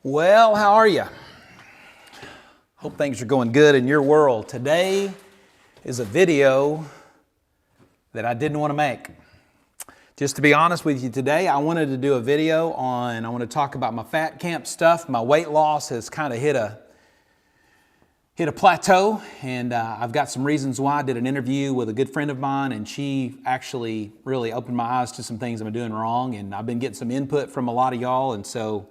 Well, how are you? Hope things are going good in your world. Today is a video that I didn't want to make. Just to be honest with you today, I wanted to do a video I want to talk about my fat camp stuff. My weight loss has kind of hit a plateau, and I've got some reasons why. I did an interview with a good friend of mine, and she actually really opened my eyes to some things I'm doing wrong, and I've been getting some input from a lot of y'all, and so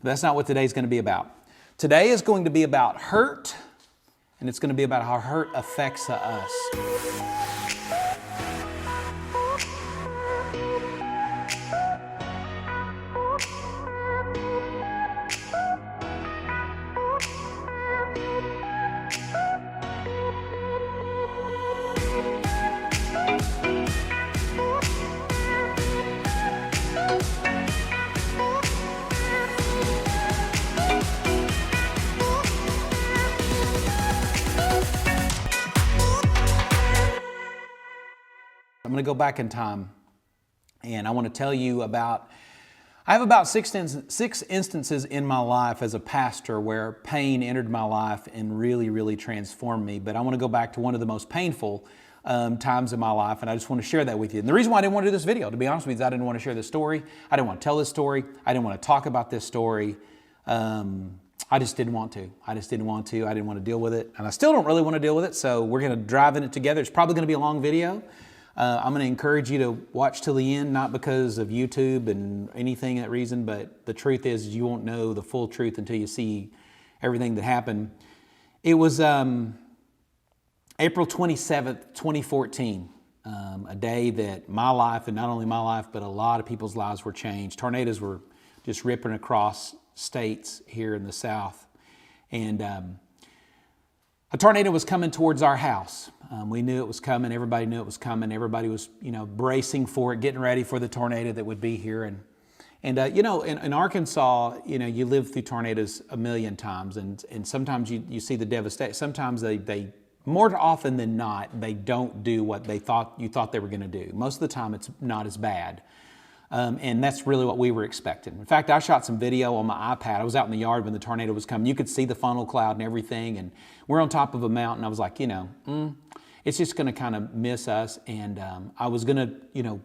that's not what today's going to be about. Today is going to be about hurt, and it's going to be about how hurt affects us. I'm going to go back in time, and I want to tell you about, I have about six instances in my life as a pastor where pain entered my life and really transformed me. But I want to go back to one of the most painful times in my life, and I just want to share that with you. And the reason why I didn't want to do this video, to be honest with you, is I didn't want to share this story. I didn't want to tell this story. I didn't want to talk about this story. I just didn't want to. I didn't want to deal with it. And I still don't really want to deal with it, so we're going to drive in it together. It's probably going to be a long video. I'm going to encourage you to watch till the end, not because of YouTube and anything that reason, but the truth is you won't know the full truth until you see everything that happened. It was April 27th, 2014, a day that my life, and not only my life, but a lot of people's lives were changed. Tornadoes were just ripping across states here in the South. And a tornado was coming towards our house. We knew it was coming. Everybody knew it was coming. Everybody was, bracing for it, getting ready for the tornado that would be here. And in Arkansas, you live through tornadoes a million times, and sometimes you see the devastation. Sometimes they more often than not, they don't do what you thought they were going to do. Most of the time, it's not as bad. And that's really what we were expecting. In fact, I shot some video on my iPad. I was out in the yard when the tornado was coming. You could see the funnel cloud and everything, and we're on top of a mountain. I was like, it's just going to kind of miss us. And I was going to,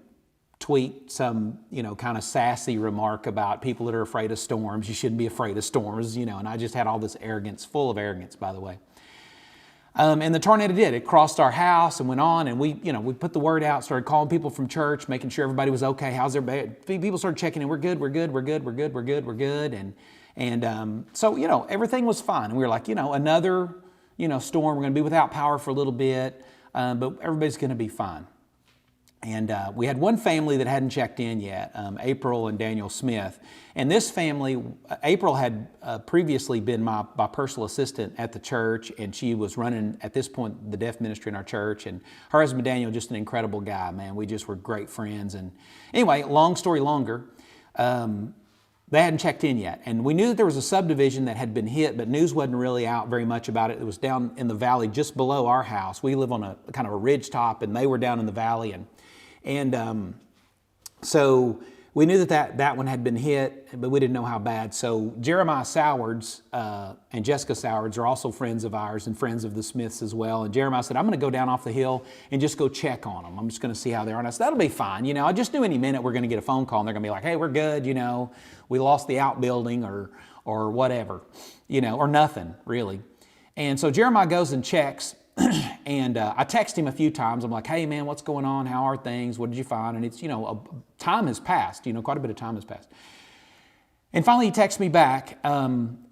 tweet some, kind of sassy remark about people that are afraid of storms. You shouldn't be afraid of storms, and I just had all this arrogance, full of arrogance, by the way. And the tornado did. It crossed our house and went on, and we put the word out, started calling people from church, making sure everybody was okay. How's everybody? People started checking in. We're good. And so, everything was fine. And we were like, another, storm. We're going to be without power for a little bit, but everybody's going to be fine. And we had one family that hadn't checked in yet, April and Daniel Smith. And this family, April had previously been my personal assistant at the church, and she was running, at this point, the deaf ministry in our church. And her husband, Daniel, just an incredible guy, man. We just were great friends. And anyway, long story longer, they hadn't checked in yet. And we knew that there was a subdivision that had been hit, but news wasn't really out very much about it. It was down in the valley just below our house. We live on a kind of a ridge top, and they were down in the valley. And so we knew that one had been hit, but we didn't know how bad. So Jeremiah Sowards and Jessica Sowards are also friends of ours and friends of the Smiths as well. And Jeremiah said, I'm going to go down off the hill and just go check on them. I'm just going to see how they are. And I said, that'll be fine. I just knew any minute we're going to get a phone call and they're going to be like, hey, we're good. We lost the outbuilding or whatever, or nothing really. And so Jeremiah goes and checks. And I text him a few times. I'm like, hey, man, what's going on? How are things? What did you find? And it's, time has passed. Quite a bit of time has passed. And finally, he texts me back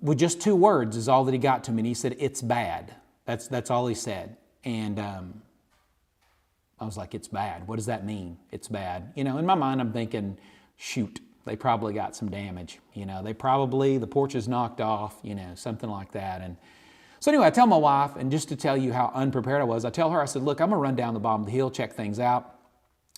with just 2 words is all that he got to me. And he said, it's bad. That's all he said. And I was like, it's bad. What does that mean? It's bad. In my mind, I'm thinking, shoot, they probably got some damage. The porch is knocked off, something like that. And so anyway, I tell my wife, and just to tell you how unprepared I was, I tell her, I said, look, I'm going to run down the bottom of the hill, check things out,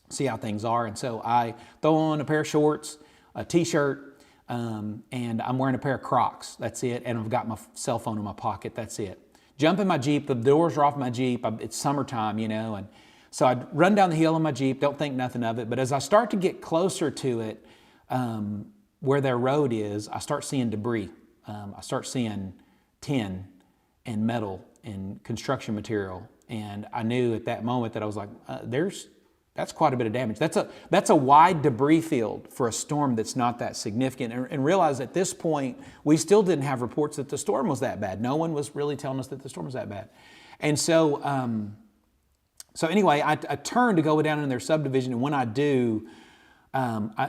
see how things are. And so I throw on a pair of shorts, a T-shirt, and I'm wearing a pair of Crocs. That's it. And I've got my cell phone in my pocket. That's it. Jump in my Jeep. The doors are off my Jeep. It's summertime, and so I run down the hill in my Jeep, don't think nothing of it. But as I start to get closer to it, where their road is, I start seeing debris. I start seeing tin and metal and construction material. And I knew at that moment that I was like, that's quite a bit of damage. That's a wide debris field for a storm that's not that significant. And realize at this point, we still didn't have reports that the storm was that bad. No one was really telling us that the storm was that bad. And so, anyway, I turn to go down in their subdivision, and when I do,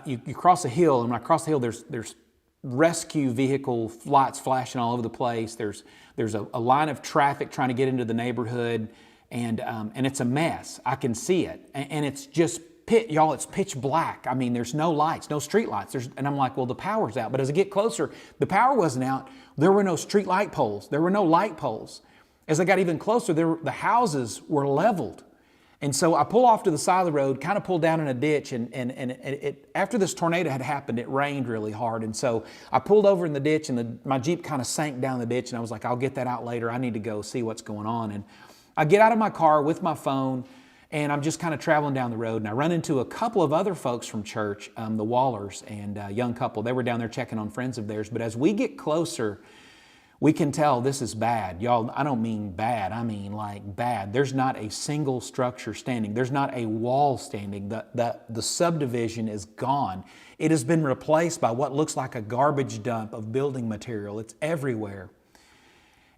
you cross a hill, and when I cross the hill, there's rescue vehicle lights flashing all over the place. There's a line of traffic trying to get into the neighborhood, and it's a mess. I can see it, and it's just y'all. It's pitch black. I mean, there's no lights, no street lights. And I'm like, well, the power's out. But as I get closer, the power wasn't out. There were no street light poles. There were no light poles. As I got even closer, the houses were leveled. And so I pull off to the side of the road, kind of pull down in a ditch, and after this tornado had happened, it rained really hard. And so I pulled over in the ditch, and my Jeep kind of sank down the ditch, and I was like, I'll get that out later. I need to go see what's going on. And I get out of my car with my phone, and I'm just kind of traveling down the road, and I run into a couple of other folks from church, the Wallers, and a young couple. They were down there checking on friends of theirs. But as we get closer, we can tell this is bad. Y'all, I don't mean bad. I mean like bad. There's not a single structure standing. There's not a wall standing. The subdivision is gone. It has been replaced by what looks like a garbage dump of building material. It's everywhere.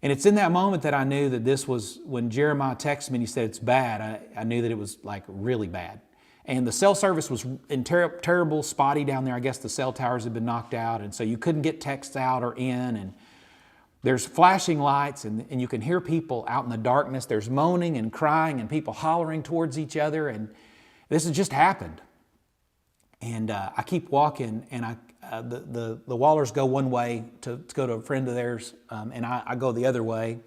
And it's in that moment that I knew that this was, when Jeremiah texted me and he said it's bad, I knew that it was like really bad. And the cell service was in terrible, spotty down there. I guess the cell towers had been knocked out, and so you couldn't get texts out or in. And there's flashing lights, and you can hear people out in the darkness. There's moaning and crying and people hollering towards each other, and this has just happened. And I keep walking, and the Wallers go one way to go to a friend of theirs, and I go the other way.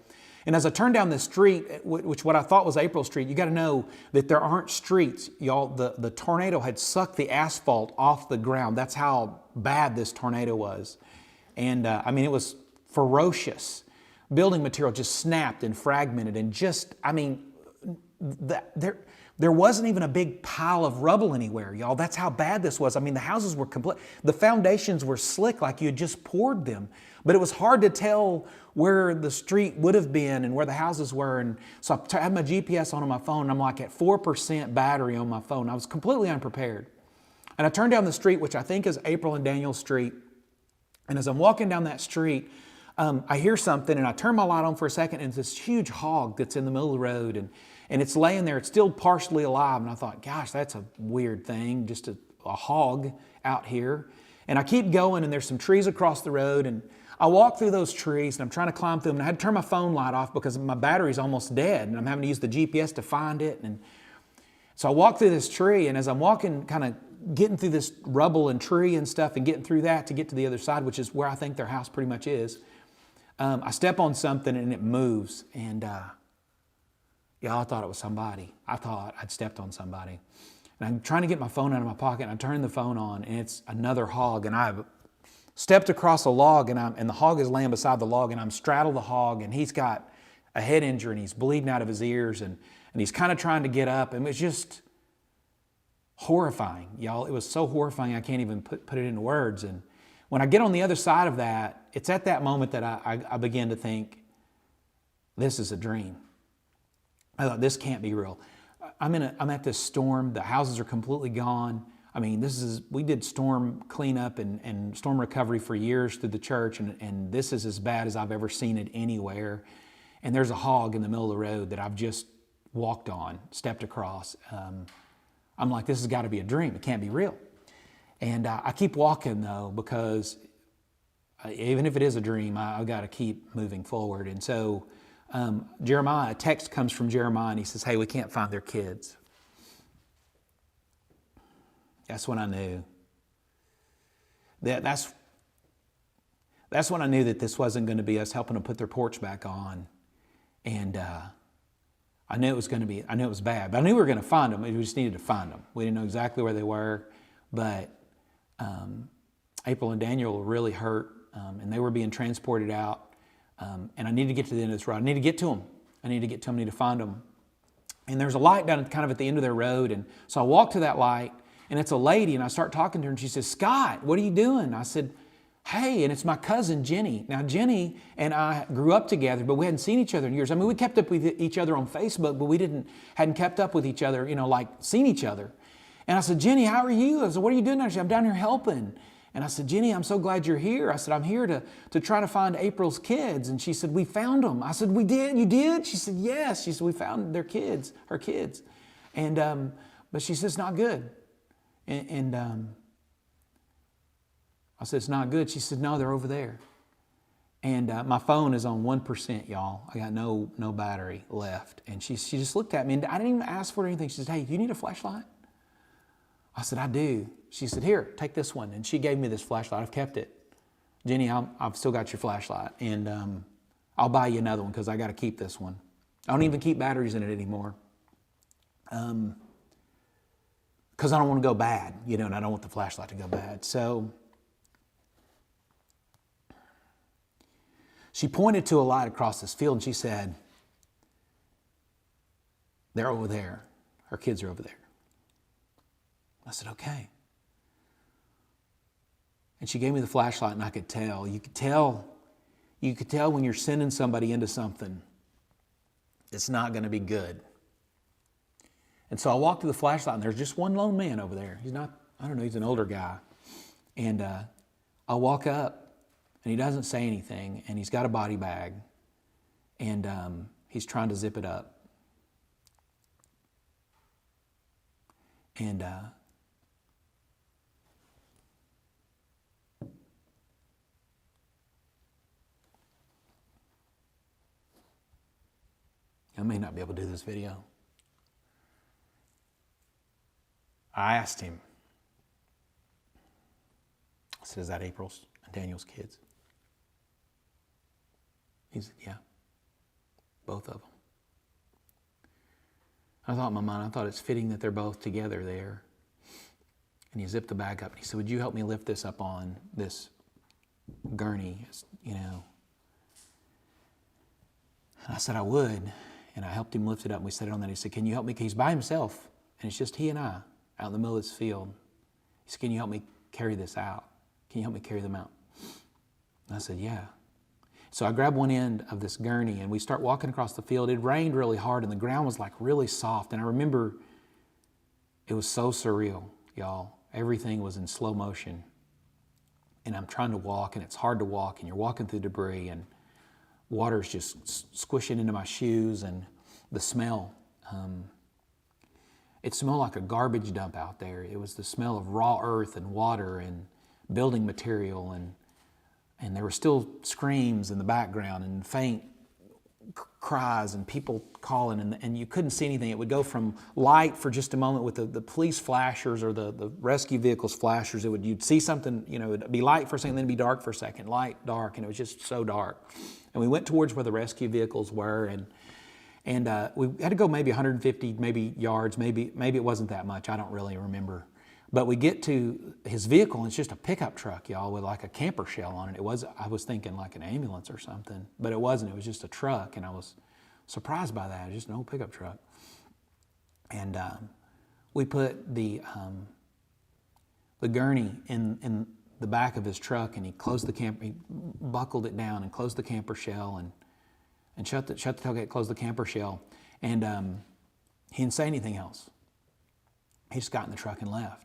And as I turn down this street, which what I thought was April Street, you got to know that there aren't streets. Y'all, the tornado had sucked the asphalt off the ground. That's how bad this tornado was. And I mean, it was ferocious. Building material just snapped and fragmented, and just, I mean, there wasn't even a big pile of rubble anywhere, y'all. That's how bad this was. I mean, the houses were complete. The foundations were slick like you had just poured them, but it was hard to tell where the street would have been and where the houses were. And so I had my GPS on my phone, and I'm like at 4% battery on my phone. I was completely unprepared. And I turned down the street, which I think is April and Daniel Street. And as I'm walking down that street, I hear something, and I turn my light on for a second, and it's this huge hog that's in the middle of the road, and it's laying there. It's still partially alive, and I thought, gosh, that's a weird thing, just a hog out here. And I keep going, and there's some trees across the road, and I walk through those trees, and I'm trying to climb through them, and I had to turn my phone light off because my battery's almost dead, and I'm having to use the GPS to find it. And so I walk through this tree, and as I'm walking, kind of getting through this rubble and tree and stuff, and getting through that to get to the other side, which is where I think their house pretty much is, I step on something, and it moves, and I thought it was somebody. I thought I'd stepped on somebody. And I'm trying to get my phone out of my pocket, and I turn the phone on, and it's another hog, and I've stepped across a log, and the hog is laying beside the log, and I'm straddled the hog, and he's got a head injury, and he's bleeding out of his ears, and he's kind of trying to get up, and it was just horrifying, y'all. It was so horrifying I can't even put it into words. And when I get on the other side of that, it's at that moment that I begin to think, this is a dream. I thought, this can't be real. I'm at this storm. The houses are completely gone. I mean, we did storm cleanup and storm recovery for years through the church, and this is as bad as I've ever seen it anywhere. And there's a hog in the middle of the road that I've just walked on, stepped across. I'm like, this has got to be a dream. It can't be real. And I keep walking, though, because even if it is a dream, I've got to keep moving forward. And so a text comes from Jeremiah, and he says, hey, we can't find their kids. That's when I knew. That's when I knew that this wasn't going to be us helping them put their porch back on. And I knew it was bad, but I knew we were going to find them. We just needed to find them. We didn't know exactly where they were, but April and Daniel were really hurt, and they were being transported out. And I needed to get to the end of this road. I need to get to them. I need to find them. And there's a light down kind of at the end of their road, and so I walk to that light, and it's a lady, and I start talking to her, and she says, Scott, what are you doing? I said, hey, and it's my cousin Jenny. Now, Jenny and I grew up together, but we hadn't seen each other in years. I mean, we kept up with each other on Facebook, but we hadn't kept up with each other, like seen each other. And I said, Jenny, how are you? I said, what are you doing now? She said, I'm down here helping. And I said, Jenny, I'm so glad you're here. I said, I'm here to try to find April's kids. And she said, we found them. I said, we did? You did? She said, yes. She said, we found her kids. And, but she said, it's not good. And I said, it's not good. She said, no, they're over there. And my phone is on 1%, y'all. I got no battery left. And she just looked at me, and I didn't even ask for anything. She said, hey, do you need a flashlight? I said, I do. She said, here, take this one. And she gave me this flashlight. I've kept it. Jenny, I've still got your flashlight. And I'll buy you another one because I got to keep this one. I don't even keep batteries in it anymore. Because I don't want to go bad, and I don't want the flashlight to go bad. So she pointed to a light across this field and she said, they're over there. Her kids are over there. I said, okay. And she gave me the flashlight and I could tell. You could tell when you're sending somebody into something, it's not going to be good. And so I walked to the flashlight and there's just one lone man over there. He's not, I don't know, he's an older guy. And I walk up and he doesn't say anything and he's got a body bag and he's trying to zip it up. And I may not be able to do this video. I asked him, I said, is that April's and Daniel's kids? He said, yeah, both of them. I thought in my mind, it's fitting that they're both together there. And he zipped the bag up and he said, would you help me lift this up on this gurney, And I said, I would. And I helped him lift it up and we set it on that. He said, can you help me? He's by himself and it's just he and I out in the middle of this field. He said, can you help me carry this out? Can you help me carry them out? And I said, yeah. So I grabbed one end of this gurney and we start walking across the field. It rained really hard and the ground was like really soft. And I remember it was so surreal, y'all. Everything was in slow motion. And I'm trying to walk and it's hard to walk and you're walking through debris and water's just squishing into my shoes and the smell. It smelled like a garbage dump out there. It was the smell of raw earth and water and building material and there were still screams in the background and faint cries and people calling and you couldn't see anything. It would go from light for just a moment with the police flashers or the rescue vehicles flashers. You'd see something, it'd be light for a second, then it'd be dark for a second, light, dark, and it was just so dark. And we went towards where the rescue vehicles were and we had to go maybe 150 maybe yards, maybe it wasn't that much, I don't really remember. But we get to his vehicle and it's just a pickup truck, y'all, with like a camper shell on it. I was thinking like an ambulance or something, but it wasn't. It was just a truck and I was surprised by that. It was just an old pickup truck. And we put the gurney in the back of his truck and he buckled it down and closed the camper shell and shut the tailgate, closed the camper shell. And he didn't say anything else. He just got in the truck and left.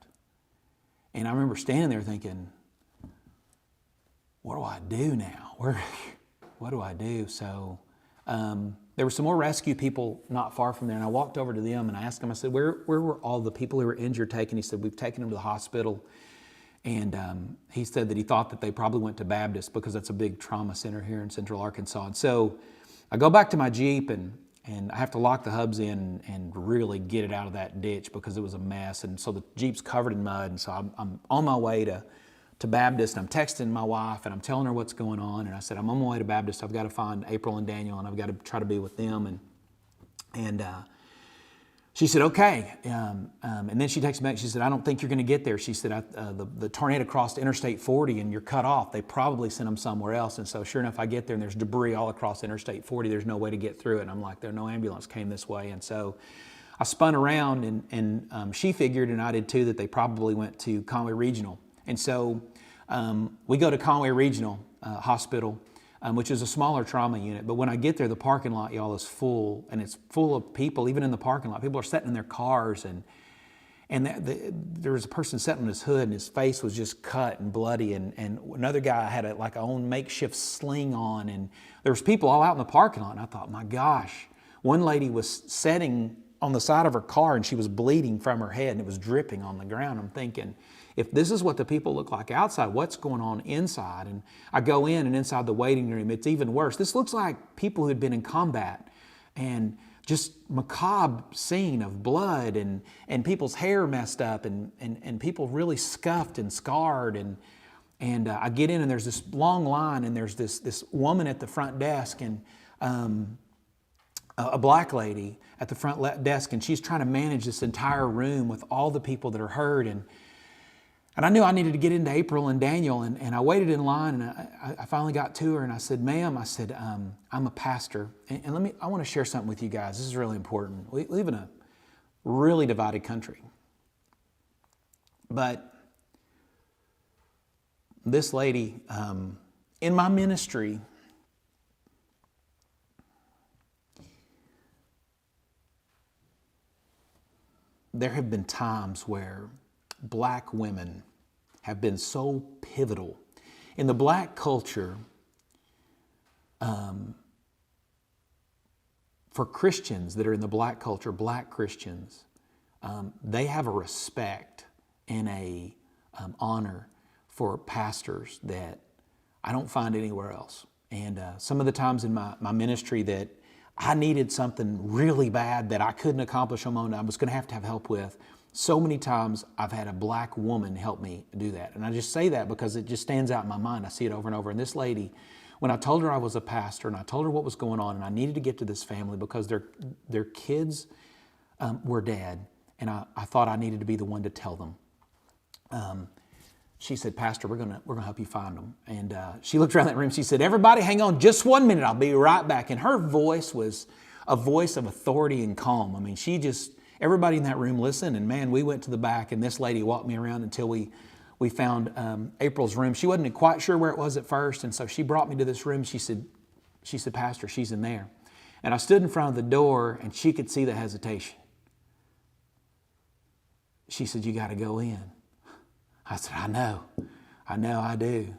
And I remember standing there thinking, what do I do now? What do I do? So there were some more rescue people not far from there, and I walked over to them and I asked them, I said, where were all the people who were injured taken? He said, we've taken them to the hospital. And he said that he thought that they probably went to Baptist because that's a big trauma center here in Central Arkansas. And so I go back to my Jeep and I have to lock the hubs in and really get it out of that ditch because it was a mess. And so the Jeep's covered in mud. And so I'm on my way to Baptist and I'm texting my wife and I'm telling her what's going on. And I said, I'm on my way to Baptist. I've got to find April and Daniel and I've got to try to be with them. And she said, okay. And then she texted me back. She said, I don't think you're going to get there. She said, the tornado crossed Interstate 40 and you're cut off. They probably sent them somewhere else. And so sure enough, I get there and there's debris all across Interstate 40. There's no way to get through it. And I'm like, no ambulance came this way. And so I spun around and she figured, and I did too, that they probably went to Conway Regional. And so we go to Conway Regional Hospital, which is a smaller trauma unit. But when I get there, the parking lot, y'all, is full, and it's full of people. Even in the parking lot, people are sitting in their cars, and there was a person sitting on his hood, and his face was just cut and bloody, and another guy had like a own makeshift sling on, and there was people all out in the parking lot, and I thought, my gosh. One lady was sitting on the side of her car, and she was bleeding from her head, and it was dripping on the ground. I'm thinking, if this is what the people look like outside, what's going on inside? And I go in, and inside the waiting room, it's even worse. This looks like people who had been in combat, and just macabre scene of blood and people's hair messed up and people really scuffed and scarred. And I get in, and there's this long line, and there's this woman at the front desk, and a black lady at the front desk, and she's trying to manage this entire room with all the people that are hurt. And I knew I needed to get into April and Daniel, and I waited in line, and I finally got to her, and I said, ma'am, I said, I'm a pastor, and I want to share something with you guys. This is really important. We live in a really divided country. But this lady, in my ministry, there have been times where black women have been so pivotal. In the black culture, for Christians that are in the black culture, black Christians, they have a respect and a honor for pastors that I don't find anywhere else. And some of the times in my ministry that I needed something really bad that I couldn't accomplish on my own, I was going to have help with. So many times I've had a black woman help me do that. And I just say that because it just stands out in my mind. I see it over and over. And this lady, when I told her I was a pastor and I told her what was going on and I needed to get to this family because their kids were dead, and I thought I needed to be the one to tell them. She said, Pastor, we're gonna help you find them. And she looked around that room. She said, everybody hang on just 1 minute. I'll be right back. And her voice was a voice of authority and calm. I mean, everybody in that room listened. And man, we went to the back, and this lady walked me around until we found April's room. She wasn't quite sure where it was at first. And so she brought me to this room. She said, Pastor, she's in there. And I stood in front of the door, and she could see the hesitation. She said, you got to go in. I said, I know I do.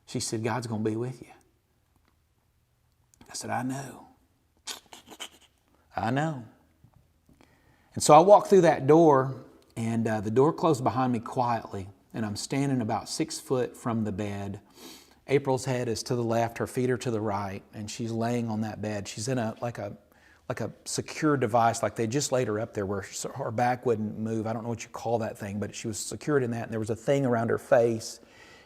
She said, God's going to be with you. I said, I know. And so I walked through that door, and the door closed behind me quietly, and I'm standing about 6 foot from the bed. April's head is to the left, her feet are to the right, and she's laying on that bed. She's in like a secure device, like they just laid her up there where her back wouldn't move. I don't know what you call that thing, but she was secured in that, and there was a thing around her face,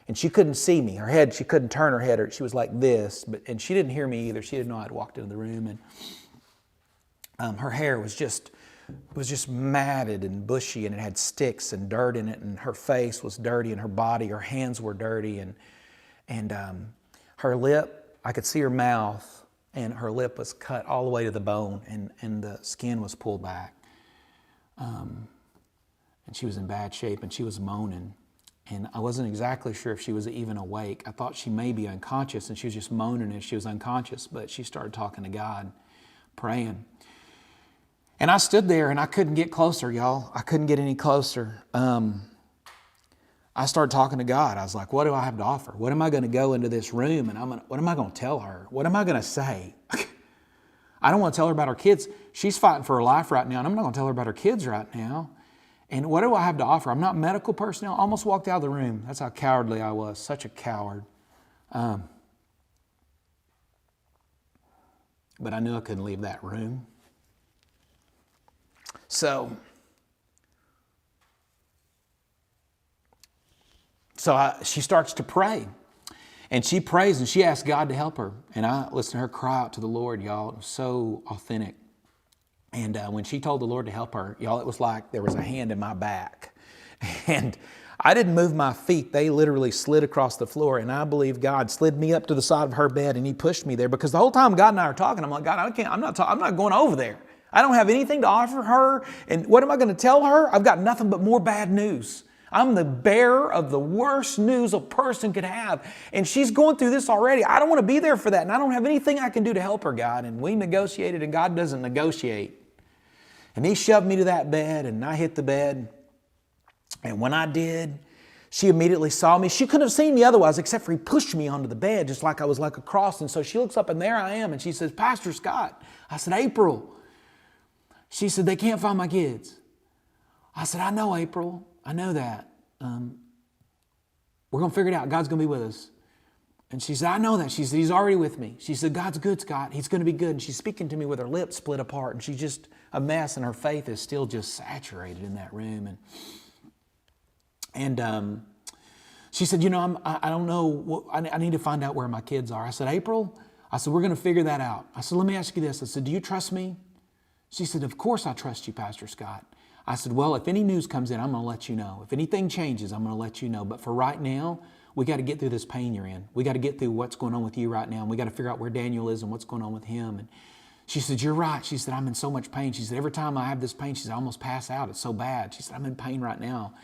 and she couldn't see me. Her head, she couldn't turn her head, or she was like this, and she didn't hear me either. She didn't know I'd walked into the room, and her hair was just matted and bushy, and it had sticks and dirt in it, and her face was dirty, and her body, her hands were dirty, and her lip, I could see her mouth, and her lip was cut all the way to the bone, and the skin was pulled back. And she was in bad shape, and she was moaning. And I wasn't exactly sure if she was even awake. I thought she may be unconscious, and she was just moaning as she was unconscious, but she started talking to God, praying. And I stood there, and I couldn't get closer, y'all. I couldn't get any closer. I started talking to God. I was like, what do I have to offer? What am I going to go into this room and what am I going to tell her? What am I going to say? I don't want to tell her about her kids. She's fighting for her life right now, and I'm not going to tell her about her kids right now. And what do I have to offer? I'm not medical personnel. I almost walked out of the room. That's how cowardly I was. Such a coward. But I knew I couldn't leave that room. So she starts to pray, and she prays, and she asks God to help her. And I listened to her cry out to the Lord, y'all. It was so authentic. And when she told the Lord to help her, y'all, it was like there was a hand in my back. And I didn't move my feet. They literally slid across the floor. And I believe God slid me up to the side of her bed, and He pushed me there, because the whole time God and I are talking, I'm like, God, I'm not going over there. I don't have anything to offer her. And what am I going to tell her? I've got nothing but more bad news. I'm the bearer of the worst news a person could have. And she's going through this already. I don't want to be there for that. And I don't have anything I can do to help her, God. And we negotiated, and God doesn't negotiate. And He shoved me to that bed, and I hit the bed. And when I did, she immediately saw me. She couldn't have seen me otherwise, except for He pushed me onto the bed, just like I was like a cross. And so she looks up, and there I am. And she says, Pastor Scott. I said, April. She said, they can't find my kids. I said, I know, April. I know that. We're going to figure it out. God's going to be with us. And she said, I know that. She said, He's already with me. She said, God's good, Scott. He's going to be good. And she's speaking to me with her lips split apart. And she's just a mess. And her faith is still just saturated in that room. And she said, I don't know. I need to find out where my kids are. I said, April, we're going to figure that out. I said, let me ask you this. I said, do you trust me? She said, of course I trust you, Pastor Scott. I said, well, if any news comes in, I'm going to let you know. If anything changes, I'm going to let you know. But for right now, we got to get through this pain you're in. We got to get through what's going on with you right now. And we got to figure out where Daniel is and what's going on with him. And she said, you're right. She said, I'm in so much pain. She said, every time I have this pain, she said, I almost pass out. It's so bad. She said, I'm in pain right now.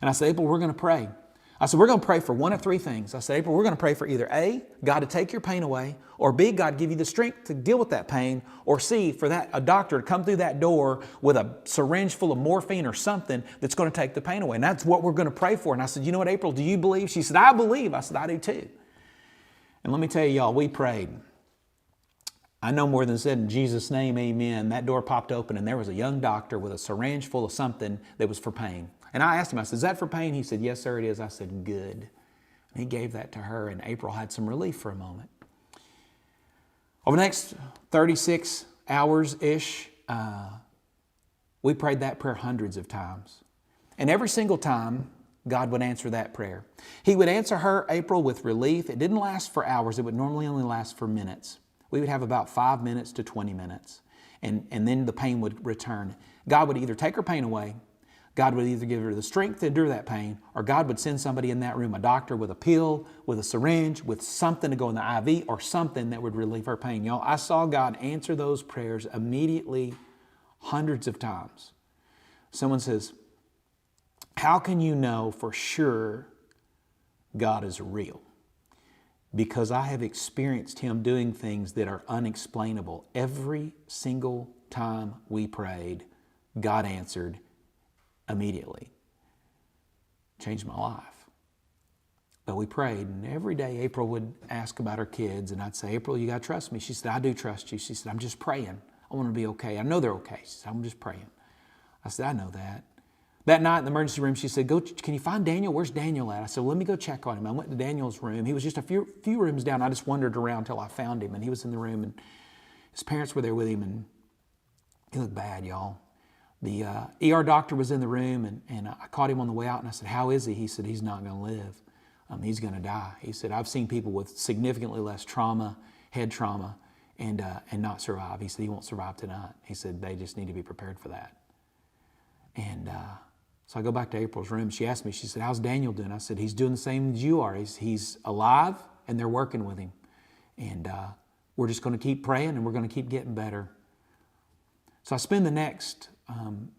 And I said, April, we're going to pray. I said, we're going to pray for one of three things. I said, April, we're going to pray for either A, God to take your pain away, or B, God give you the strength to deal with that pain, or C, for a doctor to come through that door with a syringe full of morphine or something that's going to take the pain away. And that's what we're going to pray for. And I said, you know what, April, do you believe? She said, I believe. I said, I do too. And let me tell you, y'all, we prayed. I know more than said, in Jesus' name, amen. That door popped open and there was a young doctor with a syringe full of something that was for pain. And I asked him, I said, is that for pain? He said, yes, sir, it is. I said, good. And he gave that to her, and April had some relief for a moment. Over the next 36 hours-ish, we prayed that prayer hundreds of times. And every single time, God would answer that prayer. He would answer her, April, with relief. It didn't last for hours. It would normally only last for minutes. We would have about 5 minutes to 20 minutes. And then the pain would return. God would either take her pain away, God would either give her the strength to endure that pain, or God would send somebody in that room, a doctor with a pill, with a syringe, with something to go in the IV, or something that would relieve her pain. Y'all, I saw God answer those prayers immediately hundreds of times. Someone says, how can you know for sure God is real? Because I have experienced Him doing things that are unexplainable. Every single time we prayed, God answered immediately. Changed my life. But we prayed, and every day April would ask about her kids, and I'd say, April, you got to trust me. She said, I do trust you. She said, I'm just praying. I want to be okay. I know they're okay. She said, I'm just praying. I said, I know that. That night in the emergency room, she said, can you find Daniel? Where's Daniel at? I said, well, let me go check on him. I went to Daniel's room. He was just a few rooms down. I just wandered around until I found him, and he was in the room, and his parents were there with him, and he looked bad, y'all. The ER doctor was in the room, and I caught him on the way out, and I said, how is he? He said, he's not going to live. He's going to die. He said, I've seen people with significantly less trauma, head trauma, and not survive. He said, he won't survive tonight. He said, they just need to be prepared for that. And so I go back to April's room. She asked me, she said, how's Daniel doing? I said, he's doing the same as you are. He's alive, and they're working with him. And we're just going to keep praying, and we're going to keep getting better. So I spend the next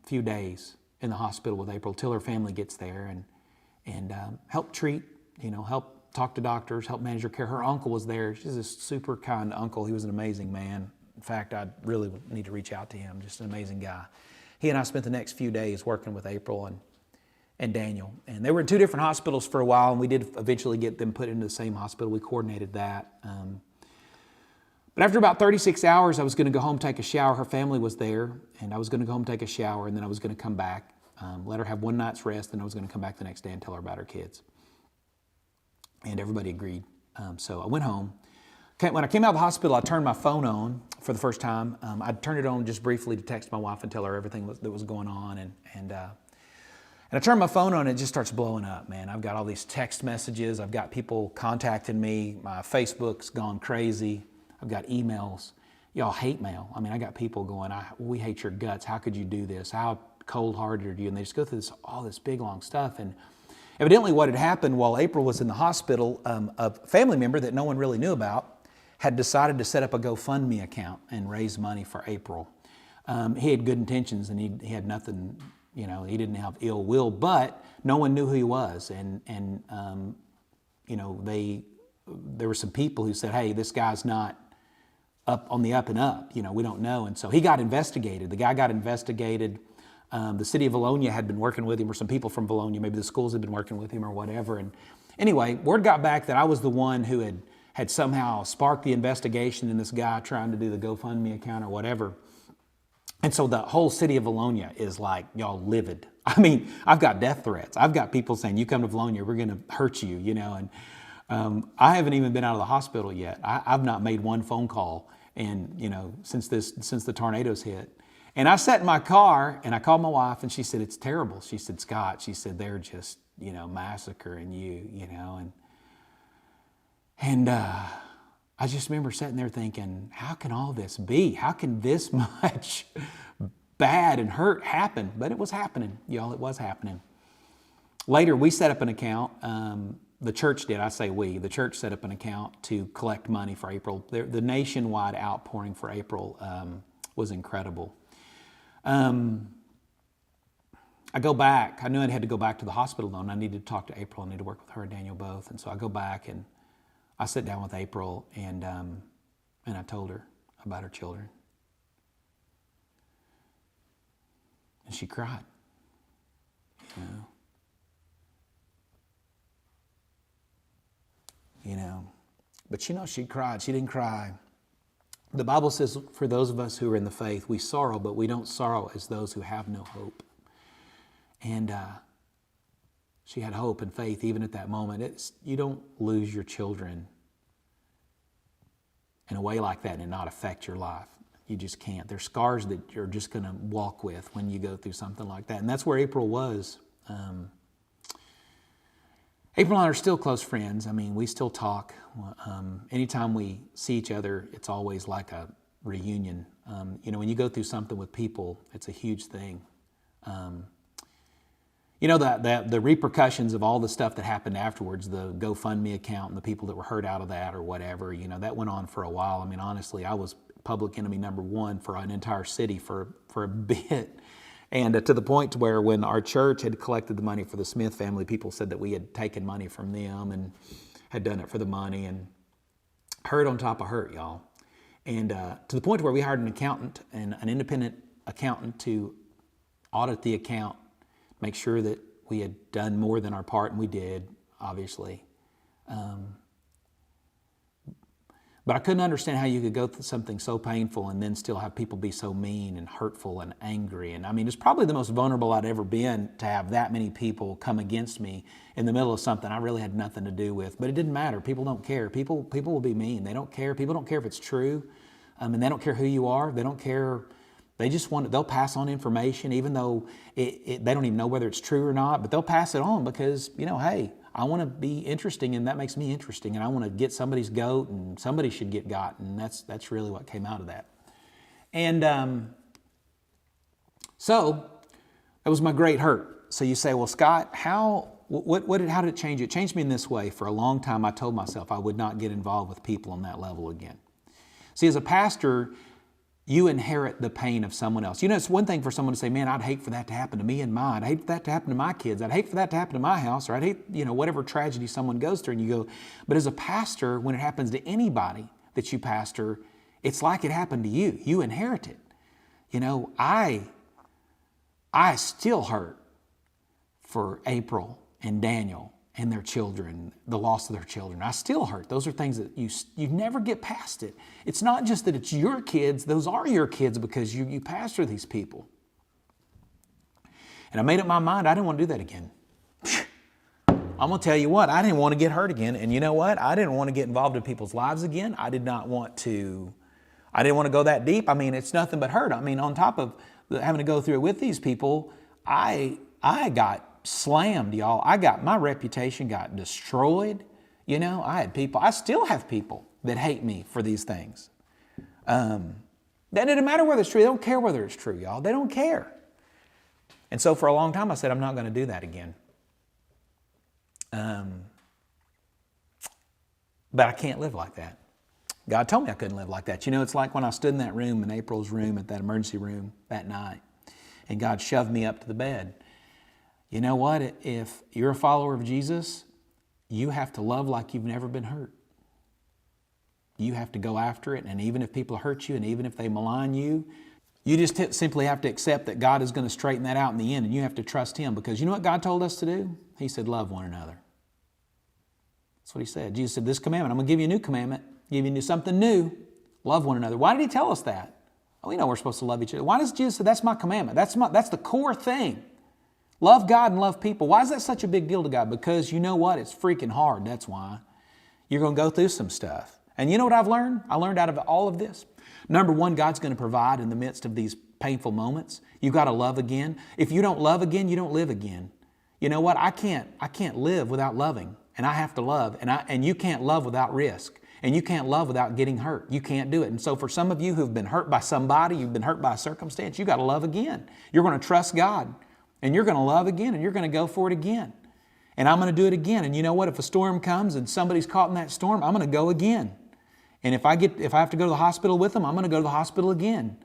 few days in the hospital with April till her family gets there, and help treat, help talk to doctors, help manage her care. Her uncle was there. She's a super kind uncle. He was an amazing man. In fact, I really need to reach out to him. Just an amazing guy. He and I spent the next few days working with April and Daniel. And they were in two different hospitals for a while, and we did eventually get them put into the same hospital. We coordinated that. But after about 36 hours, I was going to go home, take a shower. Her family was there, and I was going to go home, take a shower, and then I was going to come back, let her have one night's rest, and I was going to come back the next day and tell her about her kids. And everybody agreed. So I went home. When I came out of the hospital, I turned my phone on for the first time. I turned it on just briefly to text my wife and tell her everything that was going on. And I turned my phone on, and it just starts blowing up, man. I've got all these text messages. I've got people contacting me. My Facebook's gone crazy. I've got emails. Y'all hate mail. I mean, I got people going, we hate your guts. How could you do this? How cold-hearted are you? And they just go through all this big, long stuff. And evidently what had happened while April was in the hospital, a family member that no one really knew about had decided to set up a GoFundMe account and raise money for April. He had good intentions, and he had nothing You know, he didn't have ill will, but no one knew who he was. And you know, there were some people who said, hey, this guy's not up on the up and up. You know, we don't know. And so he got investigated. The guy got investigated. The city of Bologna had been working with him, or some people from Bologna, maybe the schools had been working with him or whatever. And anyway, word got back that I was the one who had somehow sparked the investigation in this guy trying to do the GoFundMe account or whatever. And so the whole city of Bologna is like, y'all livid. I mean, I've got death threats. I've got people saying, you come to Bologna, we're going to hurt you, you know. And I haven't even been out of the hospital yet. I've not made one phone call, and you know, since the tornadoes hit. And I sat in my car and I called my wife, and she said, it's terrible. She said, Scott, she said, they're just, you know, massacring you, you know. And I just remember sitting there thinking, how can all this be? How can this much bad and hurt happen? But it was happening, y'all. It was happening. Later, we set up an account. The church did. I say we. The church set up an account to collect money for April. The nationwide outpouring for April was incredible. I go back. I knew I had to go back to the hospital, though, and I needed to talk to April. I needed to work with her and Daniel both. And so I go back and I sit down with April, and I told her about her children. And she cried. You know. But you know, she cried. She didn't cry. The Bible says, for those of us who are in the faith, we sorrow, but we don't sorrow as those who have no hope. And she had hope and faith even at that moment. You don't lose your children in a way like that and it not affect your life. You just can't. There's scars that you're just going to walk with when you go through something like that. And that's where April was. April and I are still close friends. I mean, we still talk. Anytime we see each other, it's always like a reunion. You know, when you go through something with people, it's a huge thing. You know, the repercussions of all the stuff that happened afterwards, the GoFundMe account and the people that were hurt out of that or whatever, you know, that went on for a while. I mean, honestly, I was public enemy number one for an entire city for a bit. And to the point to where when our church had collected the money for the Smith family, people said that we had taken money from them and had done it for the money, and hurt on top of hurt, y'all. And to the point where we hired an accountant, and an independent accountant, to audit the account, make sure that we had done more than our part, and we did, obviously. But I couldn't understand how you could go through something so painful and then still have people be so mean and hurtful and angry. And I mean, it's probably the most vulnerable I'd ever been to have that many people come against me in the middle of something I really had nothing to do with. But it didn't matter. People don't care. People will be mean. They don't care. People don't care if it's true. And they don't care who you are. They don't care. They just they'll pass on information, even though they don't even know whether it's true or not, but they'll pass it on because, you know, hey, I want to be interesting, and that makes me interesting, and I want to get somebody's goat, and somebody should get got, and that's really what came out of that. And so that was my great hurt. So you say, well, Scott, how did it change? It changed me in this way. For a long time, I told myself I would not get involved with people on that level again. See, as a pastor, you inherit the pain of someone else. You know, it's one thing for someone to say, man, I'd hate for that to happen to me and mine. I'd hate for that to happen to my kids. I'd hate for that to happen to my house. Or I'd hate, you know, whatever tragedy someone goes through. And you go, but as a pastor, when it happens to anybody that you pastor, it's like it happened to you. You inherit it. You know, I still hurt for April and Daniel and their children, the loss of their children. I still hurt. Those are things that you never get past it. It's not just that it's your kids. Those are your kids because you pastor these people. And I made up my mind I didn't want to do that again. I'm going to tell you what, I didn't want to get hurt again. And you know what? I didn't want to get involved in people's lives again. I didn't want to go that deep. I mean, it's nothing but hurt. I mean, on top of having to go through it with these people, I got slammed, y'all. My reputation got destroyed. You know, I still have people that hate me for these things. That doesn't matter whether it's true. They don't care whether it's true, y'all. They don't care. And so for a long time I said, I'm not going to do that again. But I can't live like that. God told me I couldn't live like that. You know, it's like when I stood in that room, in April's room, at that emergency room that night. and God shoved me up to the bed. You know what? If you're a follower of Jesus, you have to love like you've never been hurt. You have to go after it, and even if people hurt you and even if they malign you, you just simply have to accept that God is going to straighten that out in the end, and you have to trust Him, because you know what God told us to do? He said, love one another. That's what He said. Jesus said, this commandment, I'm going to give you a new commandment, give you something new, love one another. Why did He tell us that? Well, we know we're supposed to love each other. Why does Jesus say, that's my commandment? That's the core thing. Love God and love people. Why is that such a big deal to God? Because you know what? It's freaking hard. That's why. You're going to go through some stuff. And you know what I've learned? I learned out of all of this. Number one, God's going to provide in the midst of these painful moments. You've got to love again. If you don't love again, you don't live again. You know what? I can't live without loving, and I have to love, and you can't love without risk, and you can't love without getting hurt. You can't do it. And so for some of you who've been hurt by somebody, you've been hurt by a circumstance, you've got to love again. You're going to trust God, and you're going to love again, and you're going to go for it again. And I'm going to do it again. And you know what? If a storm comes and somebody's caught in that storm, I'm going to go again. And if I have to go to the hospital with them, I'm going to go to the hospital again.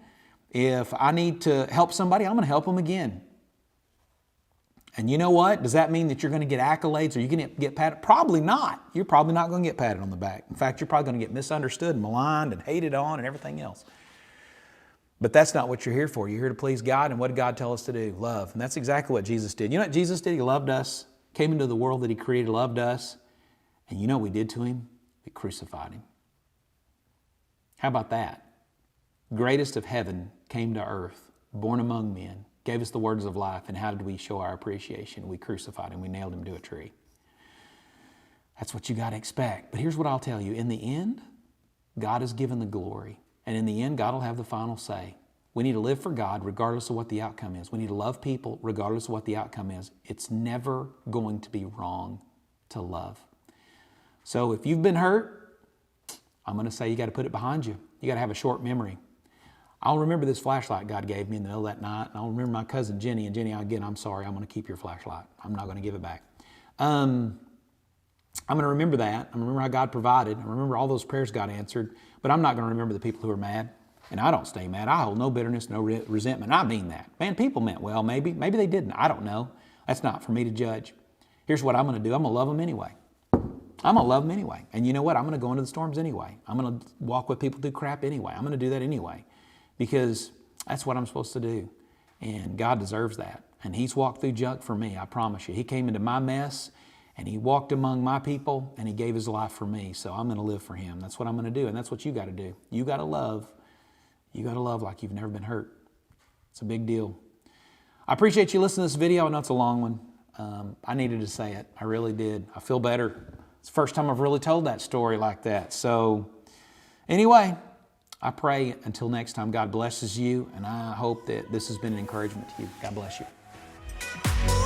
If I need to help somebody, I'm going to help them again. And you know what? Does that mean that you're going to get accolades or you're going to get patted? Probably not. You're probably not going to get patted on the back. In fact, you're probably going to get misunderstood and maligned and hated on and everything else. But that's not what you're here for. You're here to please God, and what did God tell us to do? Love. And that's exactly what Jesus did. You know what Jesus did? He loved us, came into the world that He created, loved us. And you know what we did to Him? We crucified Him. How about that? Greatest of heaven came to earth, born among men, gave us the words of life, and how did we show our appreciation? We crucified Him. We nailed Him to a tree. That's what you got to expect. But here's what I'll tell you. In the end, God is given the glory. And in the end, God will have the final say. We need to live for God regardless of what the outcome is. We need to love people regardless of what the outcome is. It's never going to be wrong to love. So if you've been hurt, I'm going to say you got to put it behind you. You got to have a short memory. I'll remember this flashlight God gave me in the middle of that night. And I'll remember my cousin Jenny. And Jenny, again, I'm sorry. I'm going to keep your flashlight. I'm not going to give it back. I'm going to remember that. I'm going to remember how God provided. I remember all those prayers God answered. But I'm not going to remember the people who are mad. And I don't stay mad. I hold no bitterness, no resentment. I mean that. Man, people meant well, maybe. Maybe they didn't. I don't know. That's not for me to judge. Here's what I'm going to do. I'm going to love them anyway. I'm going to love them anyway. And you know what? I'm going to go into the storms anyway. I'm going to walk with people through crap anyway. I'm going to do that anyway, because that's what I'm supposed to do. And God deserves that. And He's walked through junk for me, I promise you. He came into my mess, and He walked among my people, and He gave His life for me. So I'm going to live for Him. That's what I'm going to do, and that's what you got to do. You got to love. You got to love like you've never been hurt. It's a big deal. I appreciate you listening to this video. I know it's a long one. I needed to say it. I really did. I feel better. It's the first time I've really told that story like that. So anyway, I pray until next time, God blesses you, and I hope that this has been an encouragement to you. God bless you.